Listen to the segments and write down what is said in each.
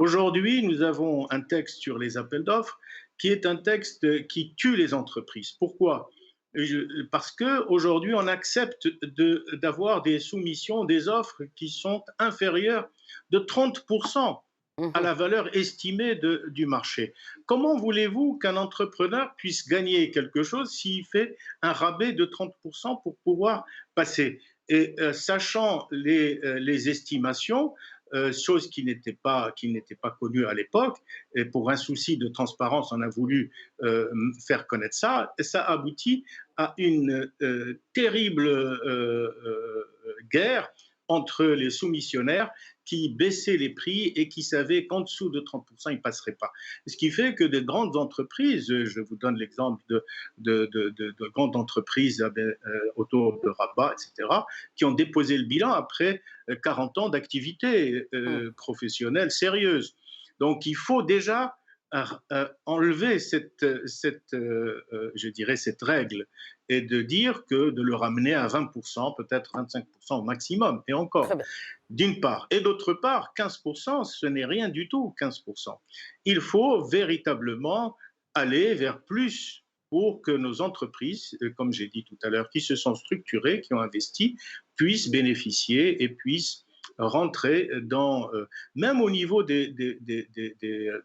Aujourd'hui, nous avons un texte sur les appels d'offres qui est un texte qui tue les entreprises. Pourquoi? Parce qu'aujourd'hui, on accepte d'avoir des soumissions, des offres qui sont inférieures de 30% à Mmh. la valeur estimée du marché. Comment voulez-vous qu'un entrepreneur puisse gagner quelque chose s'il fait un rabais de 30% pour pouvoir passer? Et sachant les estimations, chose qui n'était pas connue à l'époque, et pour un souci de transparence, on a voulu faire connaître ça, et ça aboutit à une terrible guerre entre les soumissionnaires qui baissaient les prix et qui savaient qu'en dessous de 30%, ils ne passeraient pas. Ce qui fait que de grandes entreprises, je vous donne l'exemple de grandes entreprises autour de Rabat, etc., qui ont déposé le bilan après 40 ans d'activité Mh. professionnelle sérieuse. Donc il faut déjà enlever je dirais, cette règle et de dire que de le ramener à 20%, peut-être 25% au maximum, et Très encore, bien. d'une part. Et d'autre part, 15%, ce n'est rien du tout, 15%. Il faut véritablement aller vers plus pour que nos entreprises, comme j'ai dit tout à l'heure, qui se sont structurées, qui ont investi, puissent bénéficier et puissent rentrer même au niveau des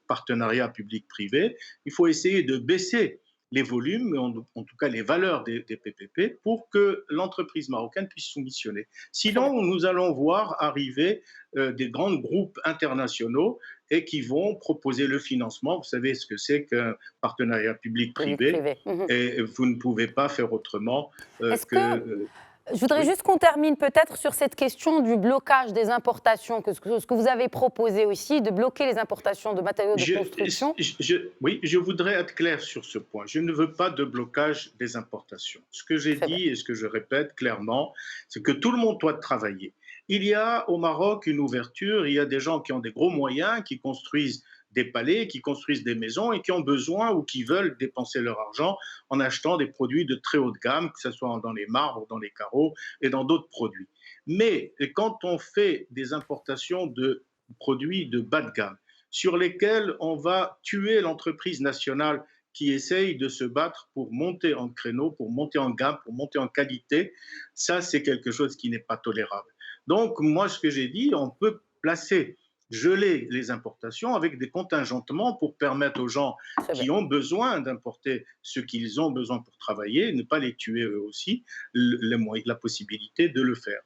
partenariats publics-privés, il faut essayer de baisser les volumes, en tout cas les valeurs des PPP, pour que l'entreprise marocaine puisse soumissionner. Très bien. Sinon, nous allons voir arriver des grands groupes internationaux et qui vont proposer le financement. Vous savez ce que c'est qu'un partenariat Public public-privé, privé. Mmh. et vous ne pouvez pas faire autrement Est-ce que... que je voudrais oui. juste qu'on termine peut-être sur cette question du blocage des importations, ce que vous avez proposé aussi, de bloquer les importations de matériaux de Je, construction. oui, je voudrais être clair sur ce point. Je ne veux pas de blocage des importations. Ce que j'ai Très bien. dit et ce que je répète clairement, c'est que tout le monde doit travailler. Il y a au Maroc une ouverture, il y a des gens qui ont des gros moyens, qui construisent des palais, qui construisent des maisons et qui ont besoin ou qui veulent dépenser leur argent en achetant des produits de très haute gamme, que ce soit dans les marbres, dans les carreaux et dans d'autres produits. Mais quand on fait des importations de produits de bas de gamme, sur lesquels on va tuer l'entreprise nationale qui essaye de se battre pour monter en créneau, pour monter en gamme, pour monter en qualité, ça c'est quelque chose qui n'est pas tolérable. Donc moi ce que j'ai dit, on peut placer, geler les importations avec des contingentements pour permettre aux gens Très bien. qui ont besoin d'importer ce qu'ils ont besoin pour travailler, ne pas les tuer eux aussi, la possibilité de le faire.